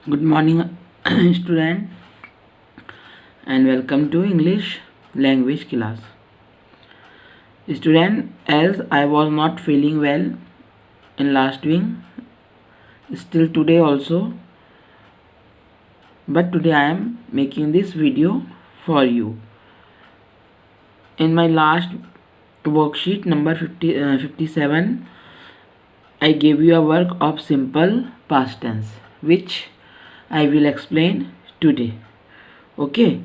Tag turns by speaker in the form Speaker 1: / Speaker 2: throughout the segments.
Speaker 1: Good morning, student, and welcome to English language class. Student, as I was not feeling well in last week, still today also, but today I am making this video for you. In my last worksheet number 57, I gave you a work of simple past tense, which I will explain today. Okay,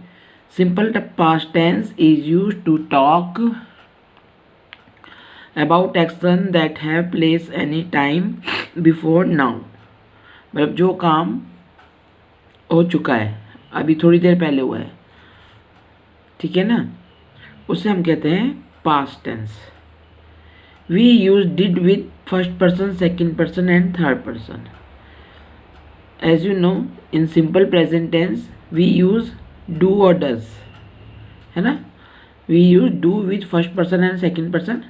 Speaker 1: simple past tense is used to talk about action that have place any time before now. मतलब जो काम हो चुका है, अभी थोड़ी देर पहले हुआ है, ठीक है ना, उसे हम कहते हैं past tense. We use did with first person, second person and third person. As you know, in simple present tense we use do और डज, है ना. We use do with first person and second person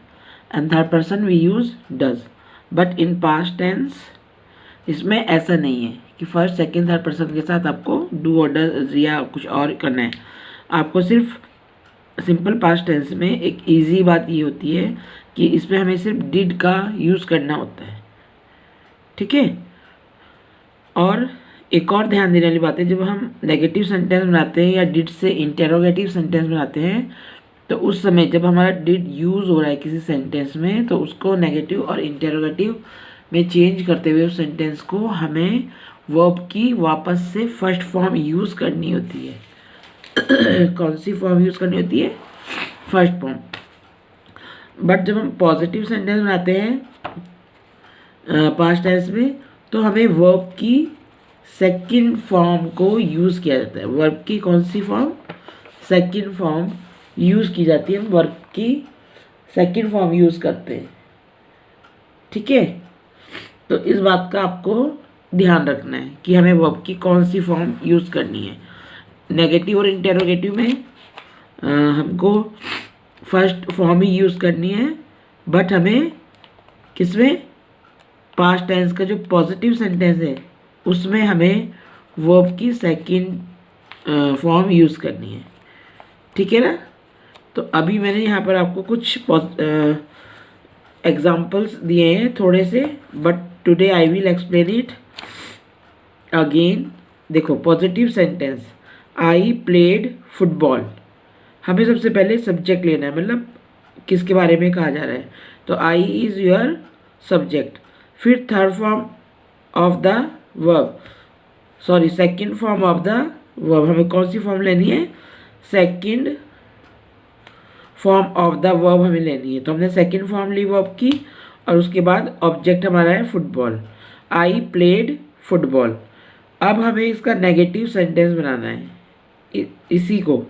Speaker 1: and third person we use does. But in past tense इसमें ऐसा नहीं है कि first second third person के साथ आपको डू और डज या कुछ और करना है. आपको सिर्फ सिंपल पास्ट टेंस में एक इजी बात ये होती है कि इसमें हमें सिर्फ डिड का यूज़ करना होता है, ठीक है. और एक और ध्यान देने वाली बात है, जब हम नेगेटिव सेंटेंस बनाते हैं या डिड से इंटेरोगेटिव सेंटेंस बनाते हैं, तो उस समय जब हमारा डिड यूज़ हो रहा है किसी सेंटेंस में, तो उसको नेगेटिव और इंटेरोगेटिव में चेंज करते हुए उस सेंटेंस को हमें वर्ब की वापस से फर्स्ट फॉर्म यूज़ करनी होती है. कौन सी फॉर्म यूज़ करनी होती है? First form. बट जब हम पॉजिटिव सेंटेंस बनाते हैं पास्ट टेंस में, तो हमें वर्ब की सेकंड फॉर्म को यूज़ किया जाता है. वर्ब की कौन सी फॉर्म? सेकंड फॉर्म यूज़ की जाती है. हम वर्ब की सेकंड फॉर्म यूज़ करते हैं, ठीक है. तो इस बात का आपको ध्यान रखना है कि हमें वर्ब की कौन सी फॉर्म यूज़ करनी है. नेगेटिव और इंटेरोगेटिव में हमको फर्स्ट फॉर्म ही यूज़ करनी है, बट हमें किसमें? पास्ट टेंस का जो पॉजिटिव सेंटेंस है उसमें हमें वर्ब की सेकंड फॉर्म यूज़ करनी है, ठीक है ना. तो अभी मैंने यहाँ पर आपको कुछ एग्जाम्पल्स दिए हैं थोड़े से, but today I will explain it again. देखो, positive sentence I played football. हमें सबसे पहले सब्जेक्ट लेना है, मतलब किसके बारे में कहा जा रहा है. तो आई इज़ योर सब्जेक्ट. फिर third form of the verb, sorry second form of the verb. हमें कौन सी फॉर्म लेनी है? Second form of the verb हमें लेनी है. तो हमने सेकंड फॉर्म ली वर्ब की, और उसके बाद ऑब्जेक्ट हमारा है फुटबॉल. आई प्लेड फुटबॉल. अब हमें इसका नेगेटिव सेंटेंस बनाना है इसी को,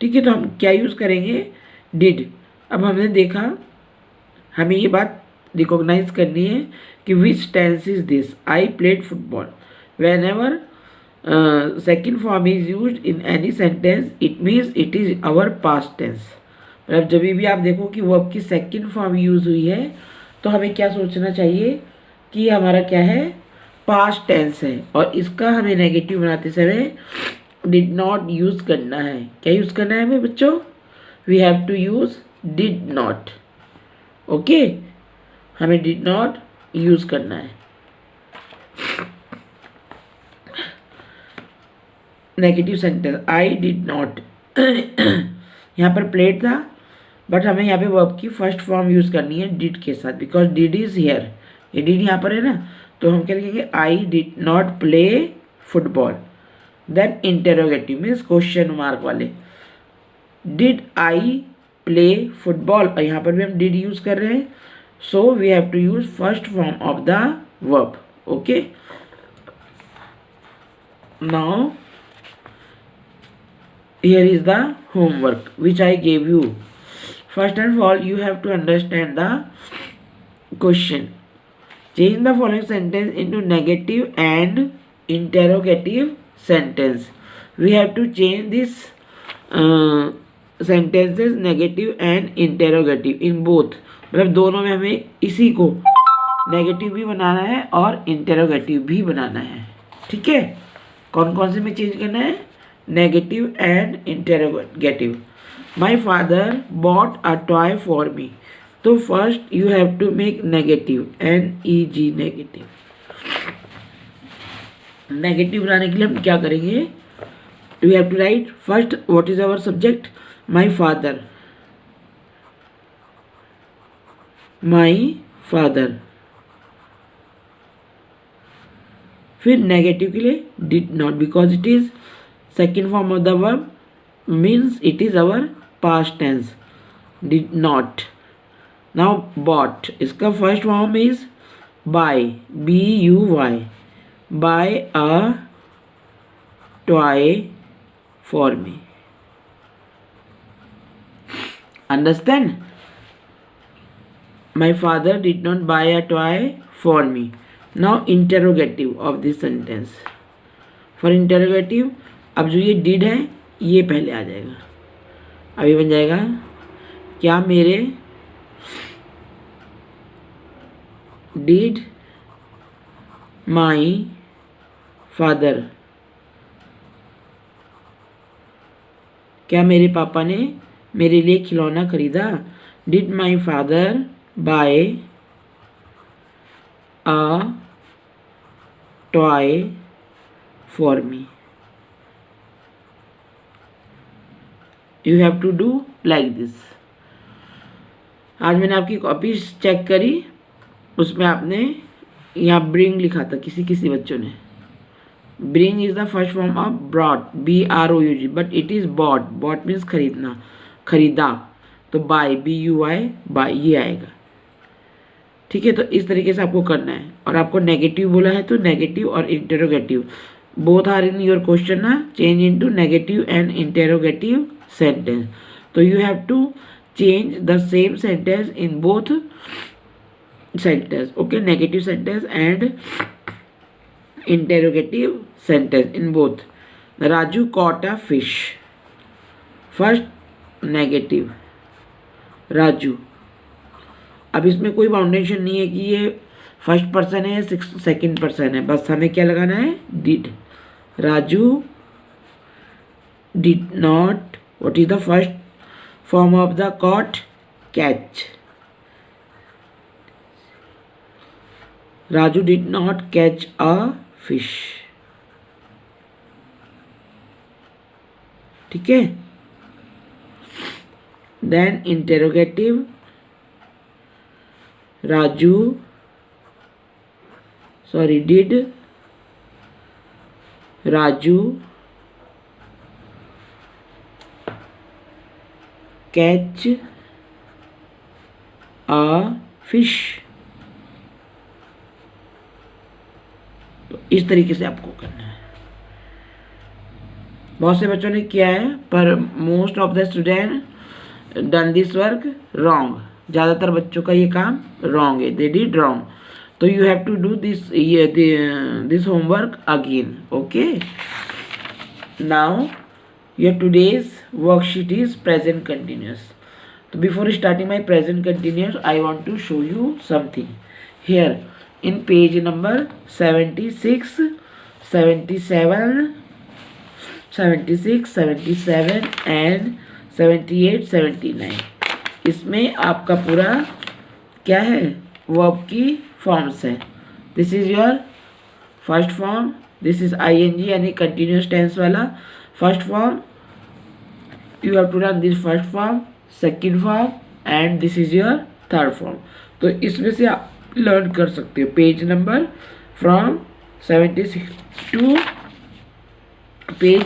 Speaker 1: ठीक है. तो हम क्या यूज़ करेंगे? डिड. अब हमने देखा, हमें ये बात रिकॉग्नाइज करनी है कि which tense is this. I played football. Whenever second form is use in any sentence, it means it is our past tense. मतलब जब भी आप देखो कि वर्ब की सेकेंड फॉर्म यूज़ हुई है, तो हमें क्या सोचना चाहिए कि हमारा क्या है? पास्ट टेंस है. और इसका हमें नेगेटिव बनाते समय डिड नॉट यूज़ करना है. क्या यूज़ करना है हमें बच्चों? We have to use did not. Okay, हमें डिड नॉट यूज़ करना है. Negative sentence I did not. यहाँ पर प्लेड था, बट हमें यहाँ पे वर्ब की फर्स्ट फॉर्म यूज़ करनी है डिड के साथ, बिकॉज डिड इज़ हियर. ये डिड यहाँ पर है ना, तो हम क्या लिखेंगे? I did not play football. Then interrogative means question mark वाले. Did I play football. और यहाँ पर भी हम डिड यूज़ कर रहे हैं, so we have to use first form of the verb. Okay, now here is the homework which I gave you. First and all, you have to understand the question. Change the following sentence into negative and interrogative sentence. We have to change this sentences negative and interrogative in both. मतलब दोनों में हमें इसी को negative भी बनाना है और interrogative भी बनाना है, ठीक है, कौन कौन से में चेंज करना है, negative and interrogative. My father bought a toy for me, तो first you have to make negative, NEG negative. Negative बनाने के लिए हम क्या करेंगे, you have to write first what is our subject, my father, my father. फिर negative के लिए did not, because it is second form of the verb, means it is our past tense, did not. Now bought, इसका first form is buy, BUY, buy a toy for me. Understand, my father did not buy a toy for me. Now interrogative of this sentence. For interrogative, अब जो ये did है ये पहले आ जाएगा, अभी बन जाएगा क्या मेरे, did my father, क्या मेरे पापा ने मेरे लिए खिलौना खरीदा, did my father buy a toy for me. You have to do like this. आज मैंने आपकी कॉपी चेक करी, उसमें आपने यहाँ ब्रिंग लिखा था किसी बच्चों ने। Bring is the first form of brought, BROUG, but it is bought, bought means खरीदना, खरीदा, तो बाय, BUY, बाय, ये आएगा। ठीक है, तो इस तरीके से आपको करना है। और आपको नेगेटिव बोला है तो नेगेटिव और interrogative both are in your question ना, change into negative and interrogative sentence. तो you have to change the same sentence in both sentence, okay, negative sentence and interrogative sentence in both. Raju caught a fish, first negative Raju. अब इसमें कोई बाउंडेशन नहीं है कि ये first person है या सेकंड पर्सन है, बस हमें क्या लगाना है, did. Raju did not, what is the first form of the caught, catch. Raju did not catch a fish, ठीक है। Then interrogative, Raju did Raju catch a fish. तो इस तरीके से आपको करना है। बहुत से बच्चों ने किया है, पर most of the student done this work wrong, ज़्यादातर बच्चों का ये काम रॉन्ग है, दे डिड रॉन्ग। तो you have to do this homework again, okay. Now your today's worksheet is present continuous. तो before starting my present continuous I want to show you something here in page number 76, 77, 76, 77 and 78, 79। इसमें आपका पूरा क्या है, verb की forms है। This is your first form, this is ING यानी continuous tense वाला first form. You have to run this first form, second form and this is your third form. तो इसमें से आप लर्न कर सकते हो page number from 76 to page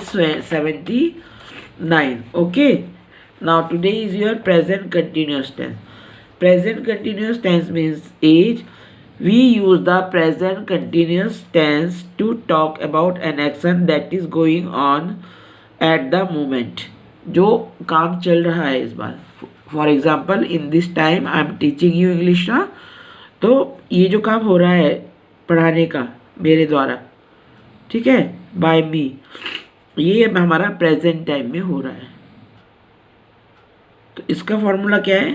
Speaker 1: 79, okay. Now today is your present continuous tense. Present continuous tense means age. We use the present continuous tense to talk about an action that is going on at the moment. जो काम चल रहा है इस बार। For example, in this time I am teaching you English ना, तो ये जो काम हो रहा है पढ़ाने का मेरे द्वारा, ठीक है, by me, ये हमारा प्रेजेंट टाइम में हो रहा है। तो इसका फॉर्मूला क्या है,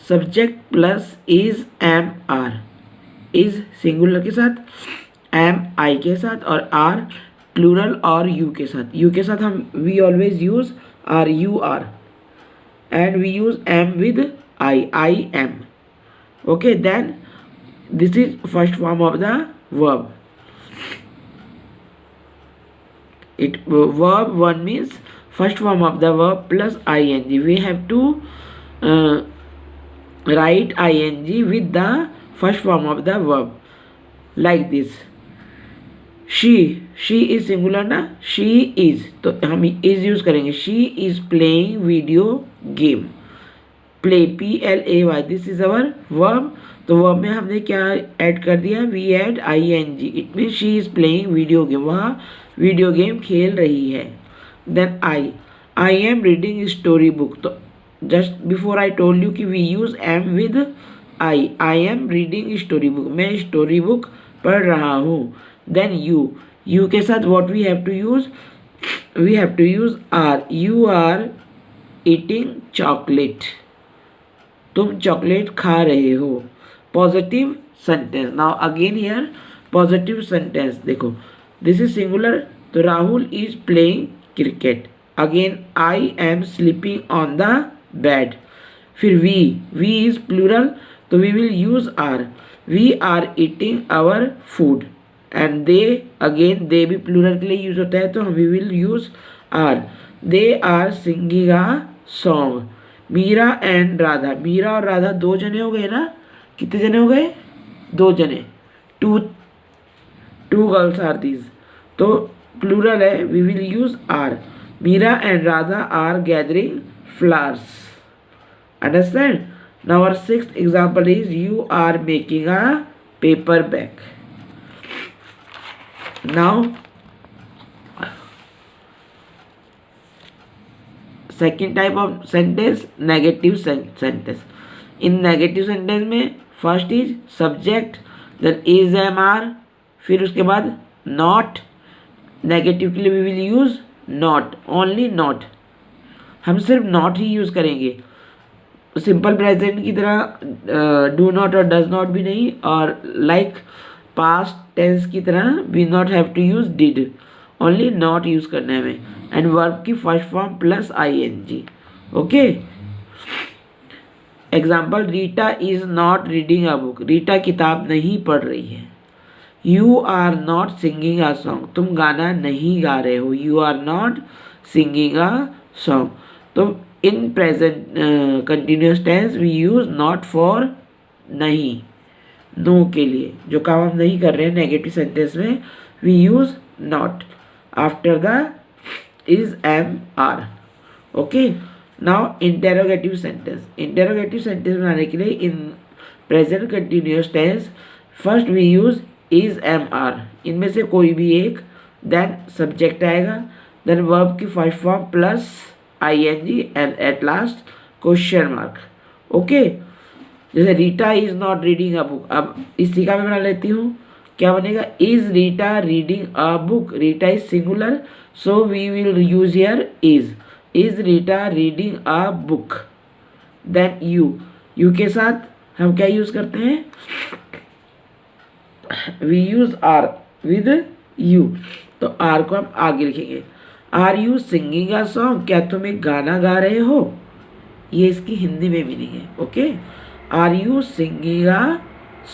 Speaker 1: subject plus is am are, is singular के साथ एम आई के साथ और आर प्लूरल और यू के साथ। यू के साथ हम we always use are you are and we use am with I am. Okay, then this is first form of the verb. Verb 1 means first form of the verb plus ing. We have to write ing with the first form of the verb like this. she is singular ना, she is, तो हम is use करेंगे. she is playing video game. play play, this is our verb. तो verb में हमने क्या add कर दिया, we add I N G. It mean she is playing video game, वह वीडियो गेम खेल रही है. Then I am reading story book. तो just before I told you कि we use am with I am reading story book, मैं story book पढ़ रहा हूँ. देन यू के साथ what we have to use are. You are eating chocolate, तुम chocolate खा रहे हो. Positive sentence. Now again here positive sentence. देखो, दिस इज सिंगुलर, तो Rahul is playing cricket. Again I am sleeping on the bed. फिर we is plural, तो we will use are. We are eating our food. And they, again they भी plural के लिए use होता है, तो we will use are. They are singing a song. Meera and Radha. Meera और राधा दो जने हो गए ना, कितने जने हो गए, दो जने. टू गर्ल्स आर दीज, तो प्लूरल है, we will use are. Meera and Radha are gathering flowers. Understand. Now our sixth example is you are making a paper bag. Now second type of sentence, negative sentence. इन negative sentence में first is subject, then is am are, फिर उसके बाद not. Negative के लिए we will use not, only not. हम सिर्फ not ही यूज करेंगे. सिंपल प्रेजेंट की तरह डू नॉट और डज नॉट भी नहीं, और लाइक पास्ट टेंस की तरह we not have to use did, only not use करना है हमें. एंड वर्ब की first form plus I N G. Okay, example, Rita is not reading a book. Rita किताब नहीं पढ़ रही है. You are not singing a song. तुम गाना नहीं गा रहे हो. You are not singing a song. तो in present continuous tense we use not for नहीं, नो के लिए. जो काम हम नहीं कर रहे हैं नेगेटिव सेंटेंस में, we use not after the is am are. Okay, now interrogative sentence. Interrogative sentence बनाने के लिए in present continuous tense first we use is am are. इनमें से कोई भी एक, देन सब्जेक्ट आएगा, देन वर्ब की first form plus I N G and at last question mark. Okay, जैसे Rita is not reading a book. अब इसी का मैं बना लेती हूँ. क्या बनेगा, is Rita reading a book. Rita is singular, so we will use here is. Is Rita reading a book. Then you के साथ हम क्या यूज करते हैं, we use are with you. तो आर को हम आगे लिखेंगे. Are you singing a song. क्या तुम एक गाना गा रहे हो, ये इसकी हिंदी में मीनिंग है. Okay, are you singing a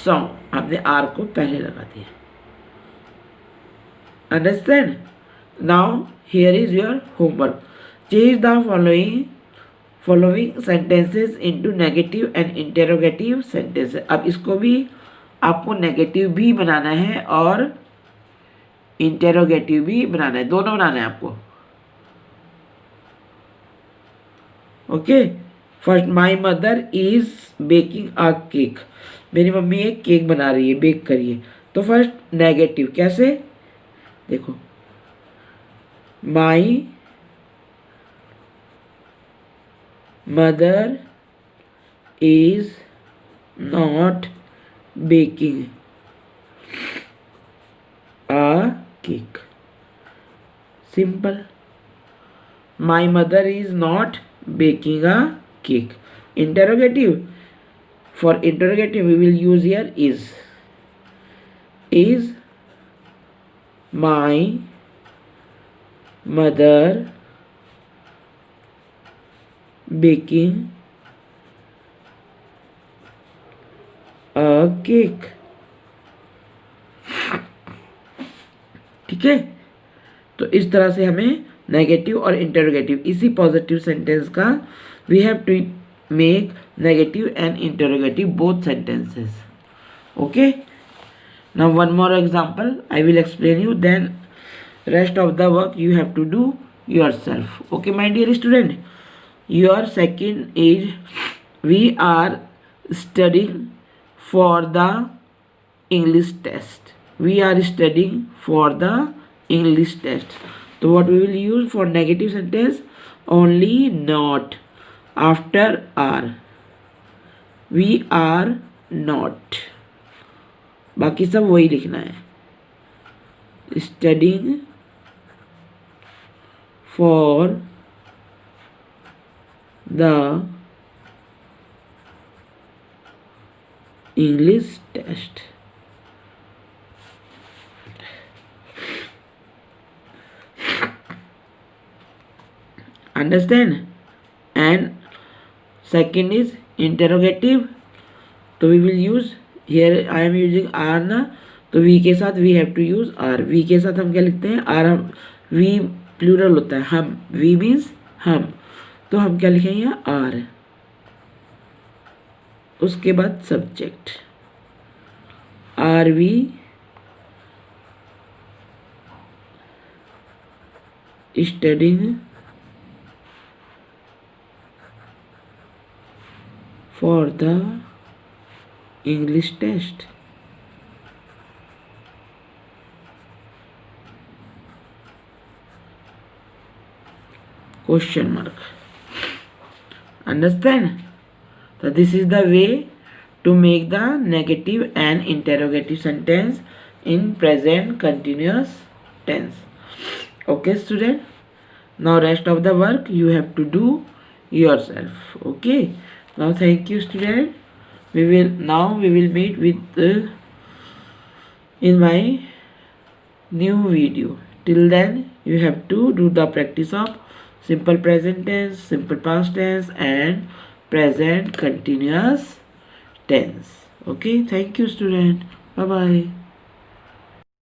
Speaker 1: song, हमने आर को पहले लगा दिया. Understand. Now here is your homework. Change the following sentences into negative and interrogative sentences. अब इसको भी आपको नेगेटिव भी बनाना है और इंटेरोगेटिव भी बनाना है, दोनों बनाना है आपको. Okay, first, my mother is baking a cake. मेरी मम्मी एक केक बना रही है, बेक करिए. तो फर्स्ट नेगेटिव कैसे, देखो, my mother is not baking a cake. Simple. My mother is not baking a cake. Interrogative, for interrogative we will use here is My mother baking a cake. ठीक है, तो इस तरह से हमें नेगेटिव और इंटरोगेटिव, इसी पॉजिटिव सेंटेंस का we have to make negative and interrogative both sentences. Okay, now one more example I will explain you, then rest of the work you have to do yourself. Okay my dear student, your second is we are studying for the English test. We are studying for the English test. So what we will use for negative sentence? Only, not, after, are. We are not. बाकी सब वही लिखना है. Studying for the English test. Understand? And second is interrogative. तो we will use, here I am using are ना, तो we के साथ we have to use are. we के साथ हम क्या लिखते हैं? are. हम we प्लूरल होता है, हम, वी मीन्स हम, तो हम क्या लिखेंगे यहाँ? आर. उसके बाद subject, are we studying for the English test. Question mark. Understand? So this is the way to make the negative and interrogative sentence in present continuous tense. Okay student, now rest of the work you have to do yourself. Okay, now thank you student. We will meet with in my new video. Till then you have to do the practice of simple present tense, simple past tense and present continuous tense. Okay, thank you student. Bye bye.